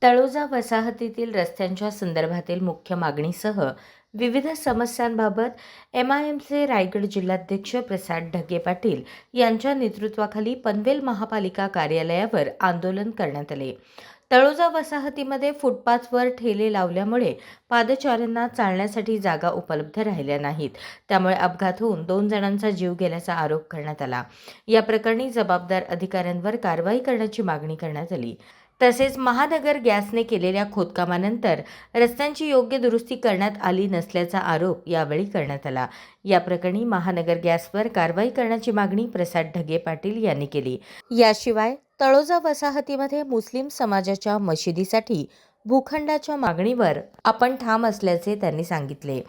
तळोजा वसाहतीतील रस्त्यांच्या संदर्भातील मुख्य मागणीसह विविध समस्यांबाबत एमआयएमचे रायगड जिल्हाध्यक्ष प्रसाद ढगे पाटील यांच्या नेतृत्वाखाली पनवेल महापालिका कार्यालयावर आंदोलन करण्यात आले. तळोजा वसाहतीमध्ये फुटपाथवर ठेले लावल्यामुळे पादचाऱ्यांना चालण्यासाठी जागा उपलब्ध राहिल्या नाहीत. त्यामुळे अपघात होऊन 2 जणांचा जीव गेल्याचा आरोप करण्यात आला. या प्रकरणी जबाबदार अधिकाऱ्यांवर कारवाई करण्याची मागणी करण्यात आली. तसेच महानगर गॅसने केलेल्या खोदकामानंतर रस्त्यांची योग्य दुरुस्ती करण्यात आली नसल्याचा आरोप यावेळी करण्यात आला. या प्रकरणी महानगर गॅसवर कारवाई करण्याची मागणी प्रसाद ढगे पाटील यांनी केली. याशिवाय तळोजा वसाहतीमध्ये मुस्लिम समाजाच्या मशिदीसाठी भूखंडाच्या मागणीवर आपण ठाम असल्याचे त्यांनी सांगितले.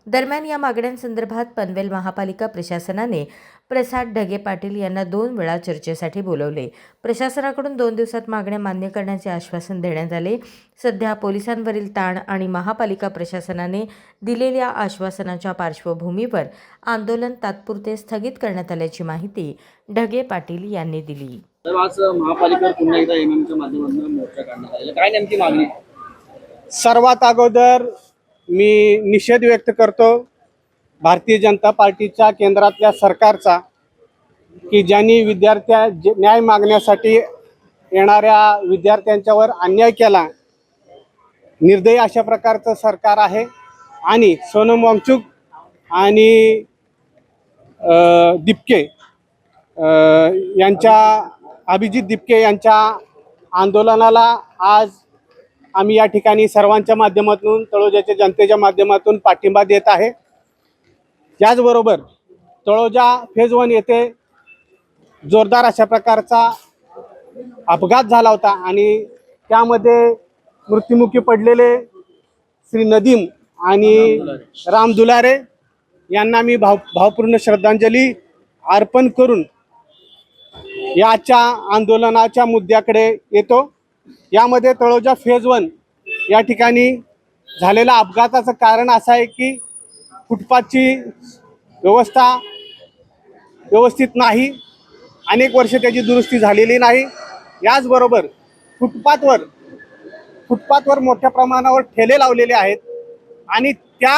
दरम्यान या मागण्यांसंदर्भात पनवेल महापालिका प्रशासनाने प्रसाद ढगे पाटील यांना 2 वेळा चर्चेसाठी बोलवले. प्रशासनाकडून 2 दिवसात मागण्या मान्य करण्याचे आश्वासन देण्यात आले. सध्या पोलिसांवरील ताण आणि महापालिका प्रशासनाने दिलेल्या आश्वासनाच्या पार्श्वभूमीवर आंदोलन तात्पुरते स्थगित करण्यात आल्याची माहिती ढगे पाटील यांनी दिली. तर आज महापालिकेवर पुन्हा एकदा एमएमच्या माध्यमातून मोर्चा काढण्यात आलेला. काय नेमकी मागणी? सर्वात अगोदर मी निषेध व्यक्त करतो भारतीय जनता पार्टीच्या केंद्रातल्या सरकारचा की ज्यांनी न्याय मागण्यासाठी येणाऱ्या विद्यार्थ्यांच्यावर अन्याय केला. निर्दयी अशा प्रकारचं सरकार आहे आणि सोनम वांगचुक आणि दिपके अभिजित दिपके यांच्या आंदोलनाला आज आम्ही या ठिकाणी सर्वांच्या माध्यमातून तळोजाच्या जनतेच्या माध्यमातून पाठिंबा देत आहे. त्याचबरोबर तळोजा फेज 1 येथे जोरदार अशा प्रकारचा अपघात झाला होता आणि त्यामध्ये मृत्युमुखी पडलेले श्री नदीम आणि राम दुलारे यांना मी भावपूर्ण श्रद्धांजली अर्पण करून याच्या आंदोलनाच्या मुद्द्याकडे येतो. यामध्ये तळोजा फेज 1 या ठिकाणी झालेल्या अपघाताचं कारण असं आहे की फुटपाथची व्यवस्था व्यवस्थित नाही. अनेक वर्ष त्याची दुरुस्ती झालेली नाही. याचबरोबर फुटपाथवर मोठ्या प्रमाणावर ठेले लावलेले आहेत आणि त्या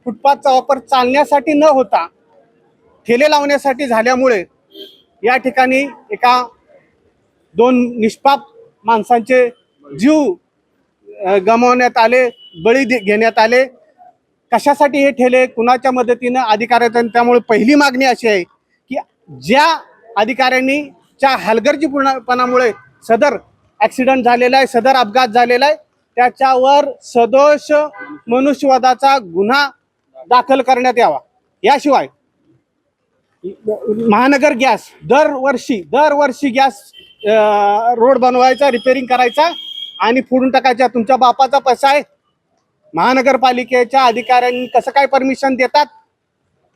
फुटपाथचा वापर चालण्यासाठी न होता ठेले लावण्यासाठी झाल्यामुळे या ठिकाणी 2 निष्पाप माणसांचे जीव गमावण्यात आले, बळी घेण्यात आले. कशासाठी हे ठेले, कुणाच्या मदतीनं, अधिकाऱ्यांना? त्यामुळे पहिली मागणी अशी आहे की ज्या अधिकाऱ्यांनी च्या हलगर्जीपणामुळे सदर ॲक्सिडेंट झालेला आहे, सदर अपघात झालेला आहे, त्याच्यावर सदोष मनुष्यवधाचा गुन्हा दाखल करण्यात यावा. याशिवाय महानगर गॅस दरवर्षी गॅस रोड बनवायचा, रिपेरिंग करायचा आणि फोडून टाकायचा. तुमच्या बापाचा पैसा आहे. महानगरपालिकेच्या अधिकाऱ्यांनी कसं काय परमिशन देतात?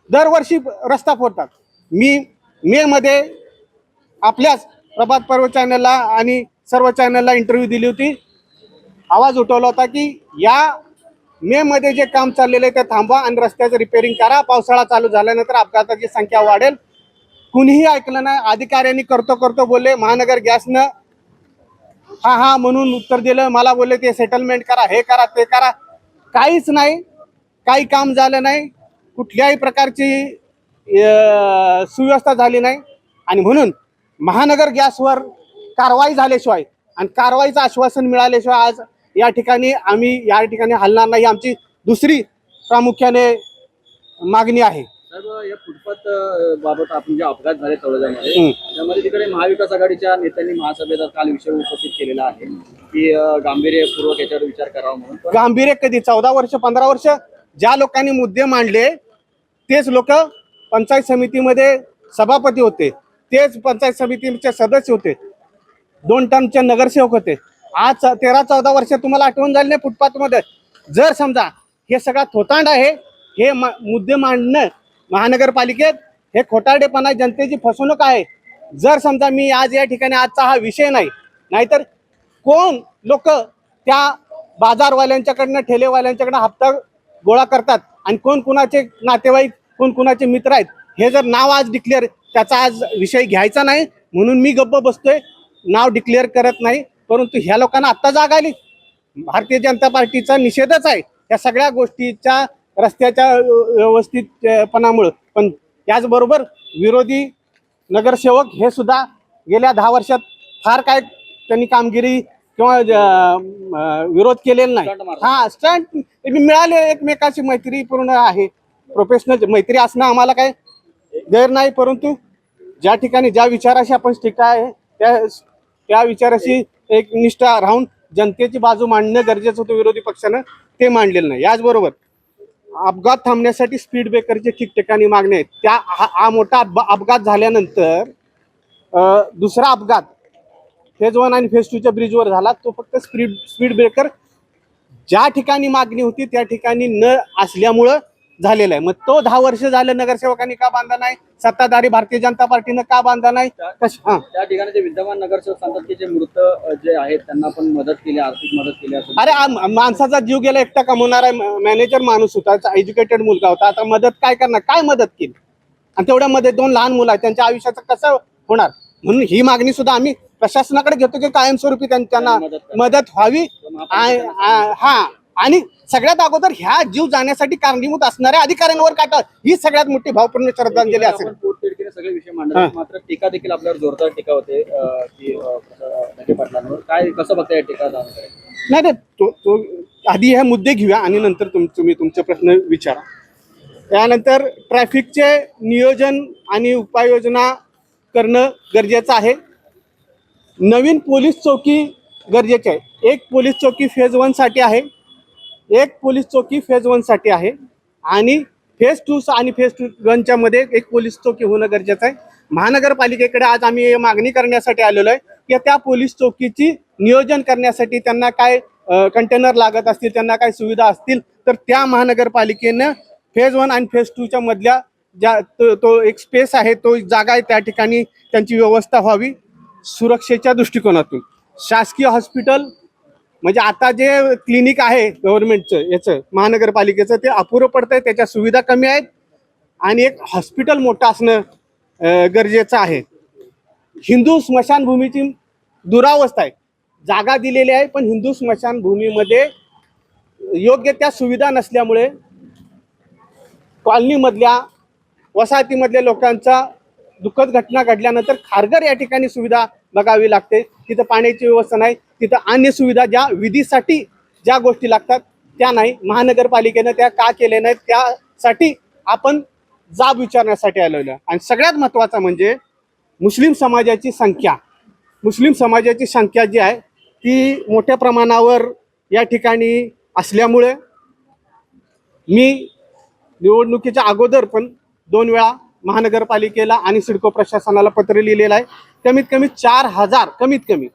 दरवर्षी रस्ता फोडतात. मी मे मध्ये आपल्याच प्रभात पर्व चॅनलला आणि सर्व चॅनलला इंटरव्ह्यू दिली होती. आवाज उठवला होता की या मे मध्ये जे काम चाललेलं आहे ते थांबवा आणि रस्त्याचं रिपेरिंग करा. पावसाळा चालू झाल्यानंतर अपघाताची संख्या वाढेल. कुणीही ऐकलं नाही. अधिकाऱ्यांनी करतो बोलले. महानगर गॅसनं हा म्हणून उत्तर दिलं. मला बोलले ते सेटलमेंट करा, हे करा, ते करा. काहीच नाही. काही काम झालं नाही. कुठल्याही प्रकारची सुव्यवस्था झाली नाही आणि म्हणून महानगर गॅसवर कारवाई झाल्याशिवाय आणि कारवाईचं आश्वासन मिळाल्याशिवाय आज या ठिकाणी हलणार नाही. आमची दुसरी प्रामुख्याने मागणी आहे. साहेब, या फुटपाथ बाबत आपण जे अपघात झाले तळोजामध्ये त्यामध्ये तिकडे महाविकास आघाडीच्या नेत्यांनी महासभेत काल विषय उपस्थित केलेला आहे की गांभीर्यपूर्वक याच्यावर विचार करावा म्हणून. गांभीर्य कधी? 14 वर्ष 15 वर्ष ज्या लोकांनी मुद्दे मांडले तेच लोक पंचायत समितीमध्ये सभापती होते, तेच पंचायत समितीचे सदस्य होते, 2 टर्मचे नगरसेवक होते. आज 13-14 वर्ष तुम्हाला आठवण झाली नाही फुटपाथमध्ये? जर समजा हे सगळा थोतांड आहे, हे मुद्दे मांडणं महानगरपालिकेत हे खोटारडेपणा, जनतेची फसवणूक आहे. जर समजा मी आज या ठिकाणी आजचा हा विषय नाही, नाहीतर कोण लोक त्या बाजारवाल्यांच्याकडनं, ठेलेवाल्यांच्याकडनं हप्ता गोळा करतात आणि कोण कुणाचे नातेवाईक, कोण कुणाचे मित्र आहेत, हे जर नाव आज डिक्लेअर, त्याचा आज विषय घ्यायचा नाही म्हणून मी गप्प बसतोय. नाव डिक्लेअर करत नाही. परंतु ह्या लोकांना आत्ता जाग आली. भारतीय जनता पार्टीचा निषेधच आहे या सगळ्या गोष्टीच्या, रस्त्याच्या व्यवस्थितपणामुळं. पण त्याचबरोबर विरोधी नगरसेवक हे सुद्धा गेल्या 10 वर्षात फार काय त्यांनी कामगिरी किंवा विरोध केलेला नाही. स्टंट मारला. हा, स्टंट मिळाले, एकमेकाची मैत्रीपूर्ण आहे, प्रोफेशनल मैत्री असणं आम्हाला काय गैर नाही. परंतु ज्या ठिकाणी ज्या विचाराशी आपण स्टिक आहे त्या विचाराशी एक निष्ठा राहून जनतेची बाजू मांडणं गरजेचं होतं. विरोधी पक्षानं ते मांडलेलं नाही. याचबरोबर अपघात थांबण्यासाठी स्पीड ब्रेकरचे ठिकठिकाणी मागणी आहेत. हा मोठा अपघात झाल्यानंतर दुसरा अपघात फेज 1 आणि फेज 2च्या ब्रिजवर झाला. तो फक्त स्पीड ब्रेकर ज्या ठिकाणी मागणी होती त्या ठिकाणी न असल्यामुळं झालेला आहे. मग तो 10 वर्ष झालं नगरसेवकांनी का बांधला नाही, सत्ताधारी भारतीय जनता पार्टीनं का बांधला नाही? त्या ठिकाणी जे विद्यमान नगरसेवक सांगतात की जे मृत जे आहेत त्यांना पण मदत केली, आर्थिक मदत केली असं. अरे माणसाचा जीव गेला, एकटा कमवणारा मॅनेजर माणूस होता, एज्युकेटेड मुलगा होता. आता मदत काय करणार, काय मदत केली? आणि तेवढ्यामध्ये 2 लहान मुलं आहेत, त्यांच्या आयुष्याचं कसं होणार? म्हणून ही मागणी सुद्धा आम्ही प्रशासनाकडे घेतो की कायमस्वरूपी त्यांना मदत व्हावी. हा, आणि सगळ्यात अगोदर ह्या जीव जाण्यासाठी कारणीभूत असणाऱ्या अधिकाऱ्यांवर काटा, ही सगळ्यात मोठी भावपूर्ण श्रद्धांजली असेल. आपण पोटतिडकीने सगळे विषय मांडतात, मात्र टीका देखील आपल्यावर जोरदार टीका होते की ढगे पाटलांवर. काय कसं बघताय या टीका जाणून? नाही नाही, तो आधी हे मुद्दे घेऊया आणि नंतर तुम्ही तुमचे प्रश्न विचारा. त्यानंतर ट्रॅफिकचे नियोजन आणि उपाययोजना करणं गरजेचं आहे. नवीन पोलीस चौकी गरजेची आहे. एक पोलीस चौकी फेज 1 साठी आहे, एक पोलीस चौकी फेज 1 साठी आहे, आणि फेज 2 आणि फेज 1च्या मध्ये एक पोलीस चौकी होणं गरजेचं आहे. महानगरपालिकेकडे आज आम्ही मागणी करण्यासाठी आलेलो आहे की त्या पोलीस चौकीची नियोजन करण्यासाठी त्यांना काय कंटेनर लागत असतील, त्यांना काय सुविधा असतील तर त्या महानगरपालिकेनं फेज 1 आणि फेज 2च्या मधल्या ज्या तो एक स्पेस आहे, तो जागा आहे, त्या ठिकाणी त्यांची व्यवस्था व्हावी. सुरक्षेच्या दृष्टिकोनातून शासकीय हॉस्पिटल म्हणजे आता जे क्लिनिक आहे गव्हर्नमेंटचं याचं महानगरपालिकेचं ते अपुरं पडतंय, त्याच्या सुविधा कमी आहेत, आणि एक हॉस्पिटल मोठं असणं गरजेचं आहे. हिंदू स्मशानभूमीची दुरावस्था आहे. जागा दिलेली आहे पण हिंदू स्मशानभूमीमध्ये योग्य त्या सुविधा नसल्यामुळे कॉलनीमधल्या वसाहतीमधल्या लोकांचा दुःखद घटना घडल्यानंतर खारघर या ठिकाणी सुविधा बघावी लागते. तिथं पाण्याची व्यवस्था नाही, तिथं अन्य सुविधा ज्या विधीसाठी ज्या गोष्टी लागतात त्या नाही. महानगरपालिकेनं त्या का केल्या नाहीत त्यासाठी आपण जाब विचारण्यासाठी आलेलो आहे. आणि सगळ्यात महत्त्वाचं म्हणजे मुस्लिम समाजाची संख्या जी आहे ती मोठ्या प्रमाणावर या ठिकाणी असल्यामुळे मी निवडणुकीच्या अगोदर पण 2 वेळा महानगरपालिकेला आणि सिडको प्रशासनाला पत्र लिहिलेलं आहे. कमीत कमी 4000 कमीत कमी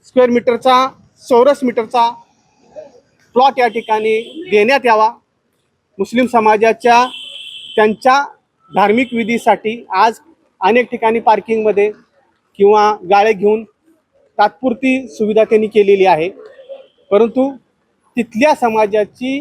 स्क्वेअर मीटरचा, चौरस मीटरचा प्लॉट या ठिकाणी देण्यात यावा. मुस्लिम समाजाच्या त्यांच्या धार्मिक विधीसाठी आज अनेक ठिकाणी पार्किंगमध्ये किंवा गाळे घेऊन तात्पुरती सुविधा त्यांनी केलेली आहे, परंतु तिथल्या समाजाची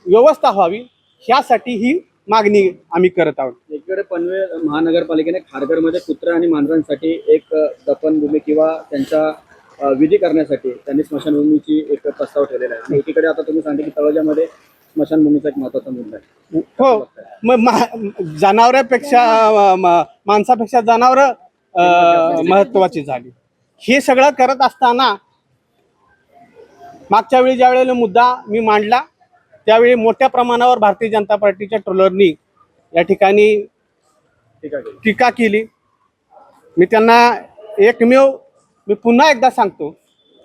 व्यवस्था व्हावी ह्यासाठी ही मागणी आम्ही करत आहोत. एकीकडे पनवेल महानगरपालिकेने खारघरमध्ये कुत्रा आणि मांजरांसाठी एक दफनभूमी किंवा त्यांचा विधी करण्यासाठी त्यांनी स्मशानभूमीची एक प्रस्ताव ठेवलेला आहे. एकीकडे आता तुम्ही सांगते की तळोजामध्ये स्मशानभूमीचा एक महत्त्वाचा मुद्दा आहे. हो, मग जनावरांपेक्षा माणसापेक्षा जनावरं महत्त्वाची झाली. हे सगळं करत असताना मागच्या वेळी ज्या वेळेला मुद्दा मी मांडला त्यावेळी मोठ्या प्रमाणावर भारतीय जनता पार्टीच्या ट्रोलरनी या ठिकाणी टीका केली. मी त्यांना मी पुन्हा एकदा सांगतो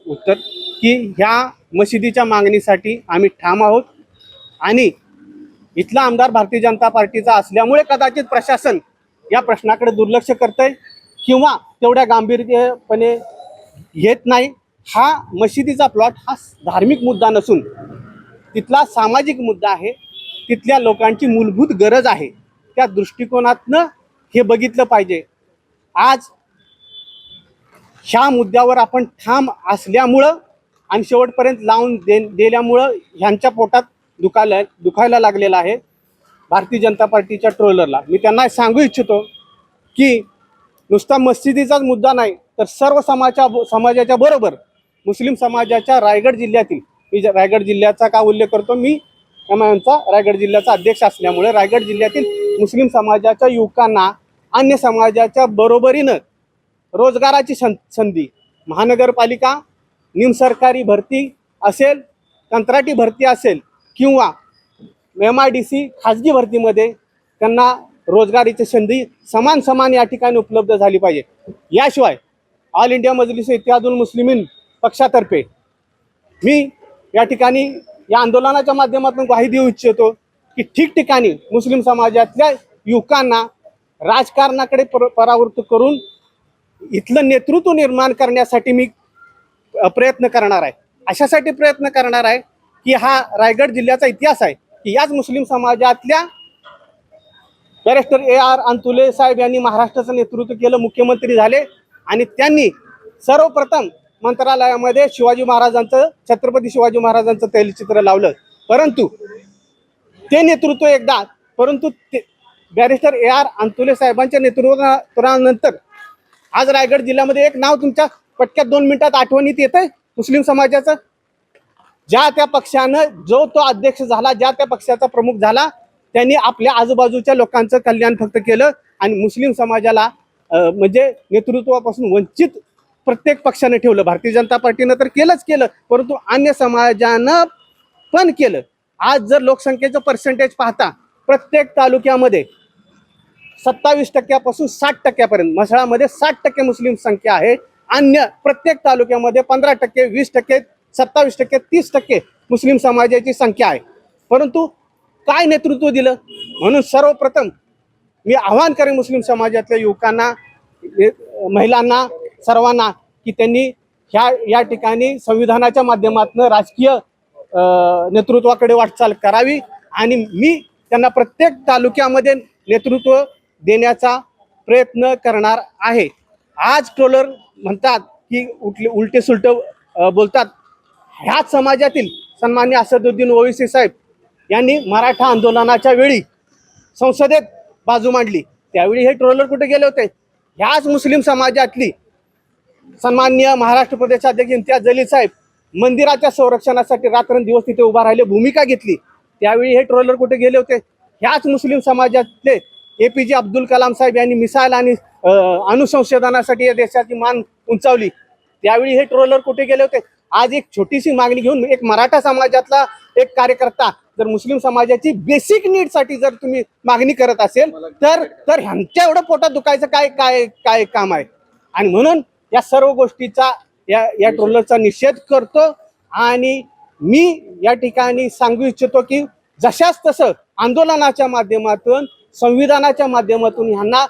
उत्तर की ह्या मशिदीच्या मागणीसाठी आम्ही ठाम आहोत, आणि इथला आमदार भारतीय जनता पार्टीचा असल्यामुळे कदाचित प्रशासन या प्रश्नाकडे दुर्लक्ष करतंय किंवा तेवढ्या गांभीर्यपणे घेत नाही. हा मशिदीचा प्लॉट हा धार्मिक मुद्दा नसून तिथला सामाजिक मुद्दा आहे, तिथल्या लोकांची मूलभूत गरज आहे. त्या दृष्टिकोनातनं हे बघितलं पाहिजे. आज ह्या मुद्द्यावर आपण ठाम असल्यामुळं आणि शेवटपर्यंत लावून दिल्यामुळं ह्यांच्या पोटात दुखायला लागलेला आहे भारतीय जनता पार्टीच्या ट्रोलरला. मी त्यांना सांगू इच्छितो की नुसता मस्जिदीचाच मुद्दा नाही तर सर्व समाजाच्या बरोबर मुस्लिम समाजाच्या रायगड जिल्ह्यातील, मी रायगड जिल्ह्याचा का उल्लेख करतो, मी एमआयएमचा रायगड जिल्ह्याचा अध्यक्ष असल्यामुळे रायगड जिल्ह्यातील मुस्लिम समाजाच्या युवकांना अन्य समाजाच्या बरोबरीनं रोजगाराची संधी, महानगरपालिका, निमसरकारी भरती असेल, कंत्राटी भरती असेल किंवा MIDC खाजगी भरतीमध्ये त्यांना रोजगारीची संधी समान या ठिकाणी उपलब्ध झाली पाहिजे. याशिवाय ऑल इंडिया मजलिस इत्तेहादुल मुस्लिमीन पक्षातर्फे मी या ठिकाणी या आंदोलनाच्या माध्यमातून ग्वाही देऊ इच्छितो की ठिकठिकाणी मुस्लिम समाजातल्या युवकांना राजकारणाकडे परावृत्त करून इथलं नेतृत्व निर्माण करण्यासाठी मी प्रयत्न करणार आहे. अशासाठी प्रयत्न करणार आहे की हा रायगड जिल्ह्याचा इतिहास आहे की याच मुस्लिम समाजातल्या बॅरिस्टर AR अंतुले साहेब यांनी महाराष्ट्राचं नेतृत्व केलं, मुख्यमंत्री झाले आणि त्यांनी सर्वप्रथम मंत्रालयामध्ये छत्रपती शिवाजी महाराजांचं तैलचित्र लावलं. परंतु ते नेतृत्व बॅरिस्टर AR अंतुले साहेबांच्या नेतृत्वानंतर आज रायगड जिल्ह्यामध्ये एक नाव तुमच्या पटक्यात 2 मिनिटात आठवणीत येतंय, मुस्लिम समाजाचं. ज्या त्या पक्षानं जो तो अध्यक्ष झाला, ज्या त्या पक्षाचा प्रमुख झाला, त्यांनी आपल्या आजूबाजूच्या लोकांचं कल्याण फक्त केलं आणि मुस्लिम समाजाला म्हणजे नेतृत्वापासून वंचित प्रत्येक पक्षाने ठेवलं. भारतीय जनता पार्टीनं तर केलं, परंतु अन्य समाजानं पण केलं. आज जर लोकसंख्येचं पर्सेंटेज पाहता, प्रत्येक तालुक्यामध्ये 27% 60% म्हसळामध्ये 60% मुस्लिम संख्या आहे. अन्य प्रत्येक तालुक्यामध्ये 15%, 20%, 27%, 30% मुस्लिम समाजाची संख्या आहे. परंतु काय नेतृत्व दिलं? म्हणून सर्वप्रथम मी आवाहन करेन मुस्लिम समाजातल्या युवकांना, महिलांना, सर्वांना की त्यांनी या ठिकाणी संविधानाच्या माध्यमातून राजकीय नेतृत्वाकडे वाटचाल करावी आणि मी त्यांना प्रत्येक तालुक्यामध्ये नेतृत्व देण्याचा प्रयत्न करणार आहे. आज ट्रोलर म्हणतात की उलटे सुलट बोलतात. ह्याच समाजातील सन्माननीय असदुद्दीन ओवैसी साहेब यांनी मराठा आंदोलनाच्या वेळी संसदेत बाजू मांडली, त्यावेळी हे ट्रोलर कुठे गेले होते? ह्याच मुस्लिम समाजातली सन्माननीय महाराष्ट्र प्रदेशाध्यक्ष इम्तियाज जलील साहेब मंदिराच्या संरक्षणासाठी रात्रंदिवस तिथे उभा राहिले, भूमिका घेतली, त्यावेळी हे ट्रोलर कुठे गेले होते? ह्याच मुस्लिम समाजातले APJ अब्दुल कलाम साहेब यांनी मिसाईल आणि अणुसंशोधनासाठी या देशाची मान उंचावली, त्यावेळी हे ट्रोलर कुठे गेले होते? आज एक छोटीशी मागणी घेऊन एक मराठा समाजातला एक कार्यकर्ता जर मुस्लिम समाजाची बेसिक नीड साठी जर तुम्ही मागणी करत असेल तर ह्यांच्या एवढं पोटात दुखायचं काय काम आहे? आणि म्हणून या सर्व गोष्टीचा या ट्रोलरचा निषेध करतो आणि मी या ठिकाणी सांगू इच्छितो की जशाच तसं आंदोलनाच्या माध्यमातून, संविधानाच्या माध्यमातून ह्यांना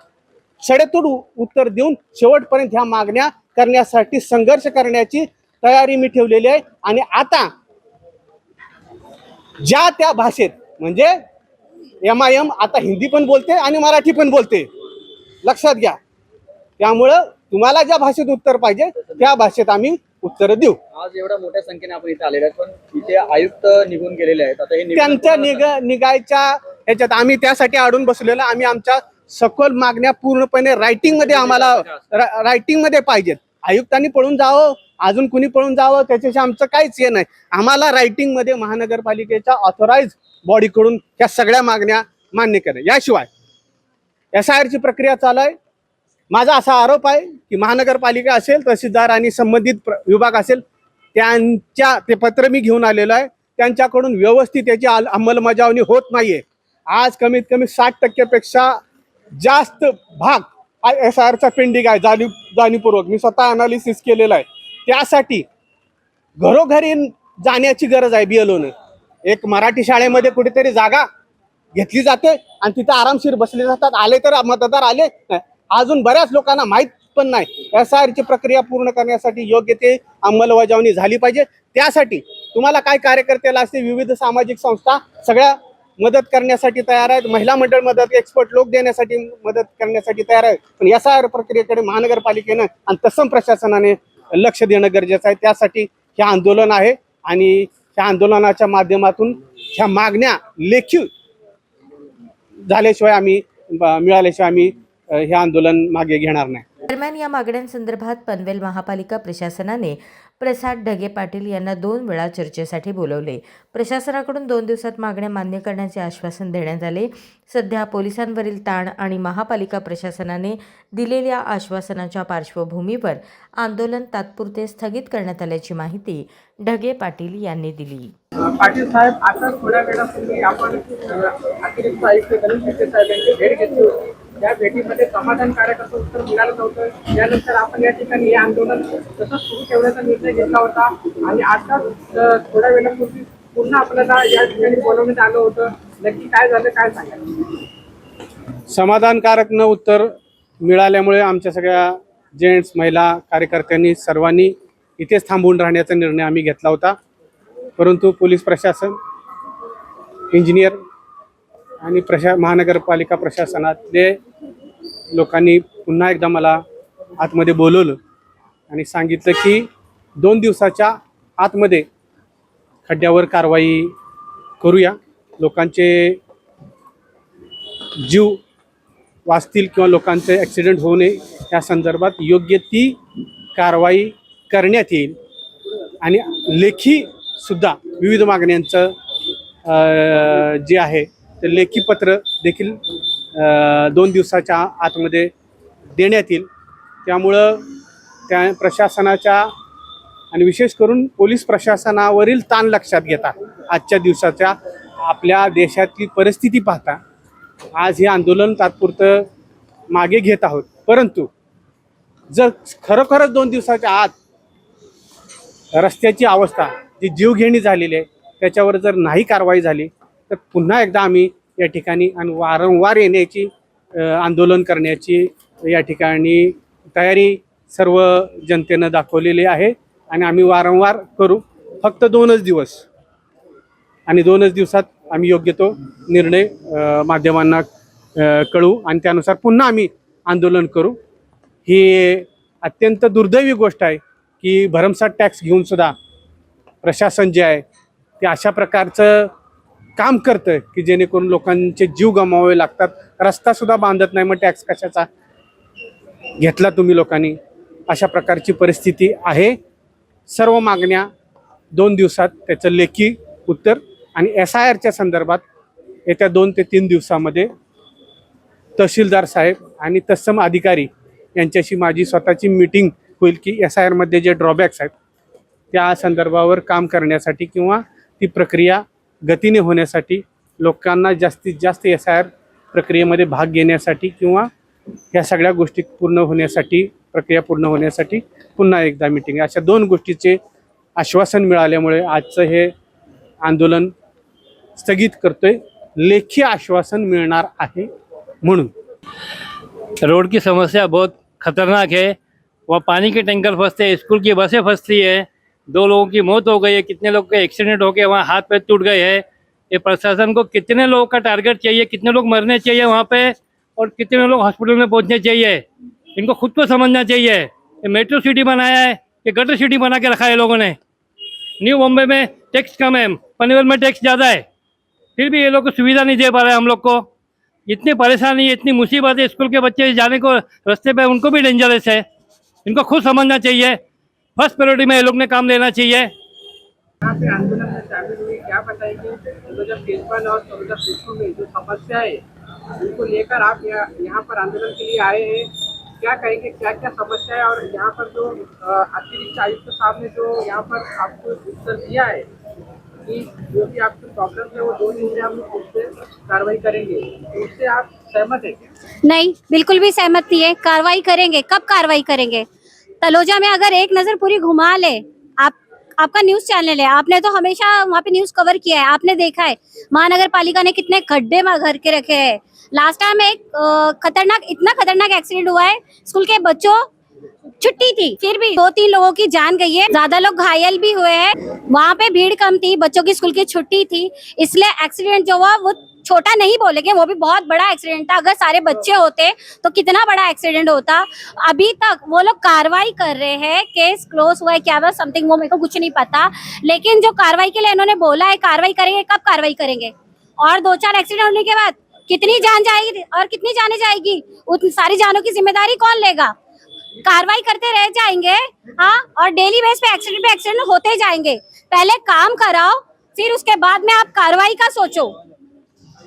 सडेतोड उत्तर देऊन शेवटपर्यंत ह्या मागण्या करण्यासाठी संघर्ष करण्याची तयारी मी ठेवलेली आहे. आणि आता ज्या त्या भाषेत म्हणजे MIM आता हिंदी पण बोलते आणि मराठी पण बोलते, लक्षात घ्या. त्यामुळं तुम्हाला ज्या भाषेत उत्तर पाहिजे त्या भाषेत आम्ही उत्तर देऊ. आज एवढ्या मोठ्या संख्येने आपण इथे आलेले आहेत, पण इथे आयुक्त निघून गेलेले आहेत. आता हे त्यांच्या निघायच्या ह्याच्यात आम्ही त्यासाठी अडून बसलेलो. आम्ही आमच्या सखोल मागण्या पूर्णपणे रायटिंग मध्ये पाहिजेत. आयुक्तांनी पळून जावं, अजून कुणी पळून जावं, त्याच्याशी आमचं काहीच हे नाही. आम्हाला रायटिंग मध्ये महानगरपालिकेच्या ऑथोराइज बॉडीकडून ह्या सगळ्या मागण्या मान्य करणं. याशिवाय SIR ची प्रक्रिया चालू आहे. माझा असा आरोप आहे की महानगरपालिका असेल, तहसीलदार आणि संबंधित विभाग असेल, ते पत्र मी घेऊन आलेलो आहे, त्यांच्याकडून व्यवस्थित याची अंमलबजावणी होत नाहीये. आज कमीत कमी 60% पेक्षा जास्त भाग SIR चा पेंडिंग आहे जाणीवपूर्वक. मी स्वतः अनालिसिस केलेलं आहे. त्यासाठी घरोघरी जाण्याची गरज आहे. BLOनं एक मराठी शाळेमध्ये कुठेतरी जागा घेतली जाते आणि तिथे आरामशीर बसले जातात. आले तर मतदार आले, अजून बऱ्याच लोकांना माहीत पण नाही. SIR ची प्रक्रिया पूर्ण करण्यासाठी योग्य ते अंमलबजावणी झाली पाहिजे. त्यासाठी तुम्हाला काय कार्यकर्त्याला असते, विविध सामाजिक संस्था सगळ्या मदत करण्यासाठी तयार आहेत. महिला मंडळ मदत, एक्सपर्ट लोक देण्यासाठी मदत करण्यासाठी तयार आहेत. पण SIR प्रक्रियेकडे महानगरपालिकेनं आणि तत्सम प्रशासनाने लक्ष देणं गरजेचं आहे. त्यासाठी हे आंदोलन आहे आणि ह्या आंदोलनाच्या माध्यमातून ह्या मागण्या लेखी झाल्याशिवाय मिळाल्याशिवाय आम्ही हे आंदोलन मागे घेणार नाही. दरम्यान या मागण्यांसंदर्भात पनवेल महापालिका प्रशासनाने प्रसाद ढगे पाटील यांना 2 वेळा चर्चेसाठी बोलवले. प्रशासनाकडून 2 दिवसात मागण्या मान्य करण्याचे आश्वासन देण्यात आले. सध्या पोलिसांवरील ताण आणि महापालिका प्रशासनाने दिलेल्या आश्वासनाच्या पार्श्वभूमीवर आंदोलन तात्पुरते स्थगित करण्यात आल्याची माहिती ढगे पाटील यांनी दिली. पाटील साहेब, आता थोड्या वेळापूर्वी आपण अतिरिक्त आयुक्त गणेश शेट्टे साहेबांची भेट घेतली होती. त्या भेटीमध्ये समाधानकारक असं उत्तर मिळालं नव्हतं. त्यानंतर आपण या ठिकाणी हे आंदोलन तसंच सुरू ठेवण्याचा निर्णय घेतला होता आणि आता थोड्या वेळापूर्वी पुन्हा आपल्याला या ठिकाणी बोलवण्यात आलं होतं. नक्की काय झालं, काय सांगाल? समाधानकारक न उत्तर मिळाल्यामुळे आमच्या सगळ्या जेंट्स, महिला कार्यकर्त्यांनी सर्वांनी इथेच थांबून राहण्याचा निर्णय आम्ही घेतला होता. परंतु पोलीस प्रशासन, इंजिनियर आणि महानगरपालिका प्रशासनातले लोकांनी पुन्हा एकदा मला आतमध्ये बोलवलं आणि सांगितलं की 2 दिवसाच्या आतमध्ये खड्ड्यावर कारवाई करूया, लोकांचे जीव वाचतील किंवा लोकांचे ॲक्सिडेंट होऊ नये या संदर्भात योग्य ती कारवाई करण्यात येईल आणि लेखी सुद्धा विविध मागण्यांचं जे आहे ते लेखी पत्र देखील 2 दिवसाच्या आतमध्ये देण्यात येईल. त्यामुळं त्या प्रशासनाच्या आणि विशेष करून पोलीस प्रशासनावरील ताण लक्षात घेता आजच्या दिवसाच्या आपल्या देशातली परिस्थिती पाहता आज हे आंदोलन तात्पुरतं मागे घेत आहोत. परंतु जर खरोखरच 2 दिवसाच्या आत रस्त्याची अवस्था जी जीवघेणी झालेली आहे त्याच्यावर जर नाही कारवाई झाली तर पुन्हा एकदा आम्ही या ठिकाणी आणि वारंवार येण्याची आंदोलन करण्याची या ठिकाणी तयारी सर्व जनतेनं दाखवलेली आहे आणि आम्ही वारंवार करू. फक्त 2च दिवस आणि 2च दिवसात आम्ही योग्य तो निर्णय माध्यमांना कळवू आणि त्यानुसार पुन्हा आम्ही आंदोलन करू. ही अत्यंत दुर्दैवी गोष्ट आहे की भरमसाठ टॅक्स घेऊन सुद्धा प्रशासन जे आहे ते अशा प्रकारचं काम करतं की जेणेकरून लोकांचे जीव गमावावे लागतात. रस्तासुद्धा बांधत नाही, मग टॅक्स कशाचा घेतला तुम्ही लोकांनी, अशा प्रकारची परिस्थिती आहे. सर्व मागण्या 2 दिवसात त्याचं लेखी उत्तर आणि SIRच्या संदर्भात येत्या 2 ते 3 दिवसामध्ये तहसीलदार साहेब आणि तत्सम अधिकारी यांच्याशी माझी स्वतःची मीटिंग होईल की SIRमध्ये जे ड्रॉबॅक्स आहेत त्या संदर्भावर काम करण्यासाठी किंवा ती प्रक्रिया गतीने होण्यासाठी, लोकांना जास्तीत जास्त SIR प्रक्रियेमध्ये भाग घेण्यासाठी किंवा ह्या सगळ्या गोष्टी पूर्ण होण्यासाठी, प्रक्रिया पूर्ण होण्यासाठी पुन्हा एकदा मीटिंग. अशा 2 गोष्टीचे आश्वासन मिळाल्यामुळे आजचं हे आंदोलन स्थगित करतोय. लेखी आश्वासन मिळणार आहे म्हणून. रोड की समस्या बहुत खतरनाक है. वहाँ पानी के टैंकर फंसते हैं, स्कूल की बसें फंसती है, 2 लोगों की मौत हो गई है, कितने लोग के एक्सीडेंट हो गए, वहाँ हाथ पैर टूट गए हैं. ये प्रशासन को कितने लोगों का टारगेट चाहिए, कितने लोग मरने चाहिए वहाँ पे और कितने लोग हॉस्पिटल में पहुँचने चाहिए, इनको खुद को समझना चाहिए. ये मेट्रो सिटी बनाया है, ये गटर सिटी बना के रखा है लोगों ने. न्यू बॉम्बे में टैक्स कम है, पनवेल में टैक्स ज़्यादा है, फिर भी ये लोग को सुविधा नहीं दे पा रहे हम लोग को. इतनी परेशानी, इतनी मुसीबत है, स्कूल के बच्चे जाने को रास्ते पे उनको भी डेंजरस है. इनको खुद समझना चाहिए. फर्स्ट प्रायोरिटी में ये लोग ने काम लेना चाहिए. यहाँ पे आंदोलन में शामिल हुई, क्या बताएंगे 2053 और 2053 में जो समस्या है उनको लेकर आप यहाँ पर आंदोलन के लिए आए हैं. क्या कहेंगे, क्या क्या समस्या है और यहाँ पर जो अतिरिक्त आयुक्त साहब ने जो यहाँ पर आपको उत्तर दिया है कि जो भी आपके प्रॉब्लम है वो 2 दिन में हम उस पर कार्रवाई करेंगे, तो उससे आप सहमत है क्या? नहीं, बिल्कुल भी सहमत नहीं है. कार्रवाई करेंगे. कब कार्रवाई करेंगे? तलोजा में अगर एक नजर पूरी घुमा ले, आपका न्यूज चैनल है, आपने तो हमेशा वहाँ पे न्यूज कवर किया है, आपने देखा है महानगर पालिका ने कितने खड्डे भर के रखे हैं. लास्ट टाइम एक इतना खतरनाक एक्सीडेंट हुआ है, स्कूल के बच्चों छुट्टी थी, फिर भी 2-3 लोगों की जान गई है, ज्यादा लोग घायल भी हुए हैं. वहाँ पे भीड़ कम थी, बच्चों की स्कूल की छुट्टी थी, इसलिए एक्सीडेंट जो हुआ वो छोटा नहीं बोलेंगे, वो भी बहुत बड़ा एक्सीडेंट था. अगर सारे बच्चे होते तो कितना बड़ा एक्सीडेंट होता. अभी तक वो लोग कार्रवाई कर रहे हैं, केस क्लोज हुआ है क्या हुआ समथिंग, वो मेरे को कुछ नहीं पता. लेकिन जो कार्रवाई के लिए इन्होंने बोला है, कार्रवाई करेंगे. कब कार्रवाई करेंगे? और 2-4 एक्सीडेंट होने के बाद कितनी जान जाएगी और कितनी जाने जाएगी, उन सारी जानों की जिम्मेदारी कौन लेगा? कार्रवाई करते रह जाएंगे। हाँ, और डेली बेस पे एक्सीडेंट होते जाएंगे। पहले काम कराओ, फिर उसके बाद में आप कार्रवाई का सोचो।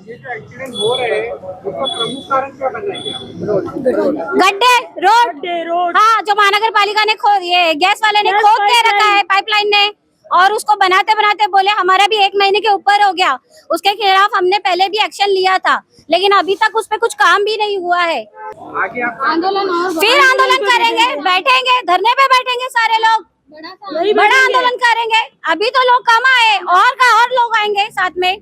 ये जो एक्सीडेंट हो रहे हैं उसका प्रमुख कारण क्या बनाएंगे आप? गड्ढे, रोड। हाँ, जो महानगर पालिका ने ये गैस वाले ने खोद के रखा है पाइपलाइन ने, और उसको बनाते बनाते बोले हमारा भी 1 महीने के ऊपर हो गया। उसके खिलाफ हमने पहले भी एक्शन लिया था, लेकिन अभी तक उस पे कुछ काम भी नहीं हुआ है। आगे आप फिर आंदोलन करेंगे, बैठेंगे, धरने पे बैठेंगे सारे लोग, बड़ा आंदोलन करेंगे। अभी तो लोग कम आए, और लोग आएंगे साथ में।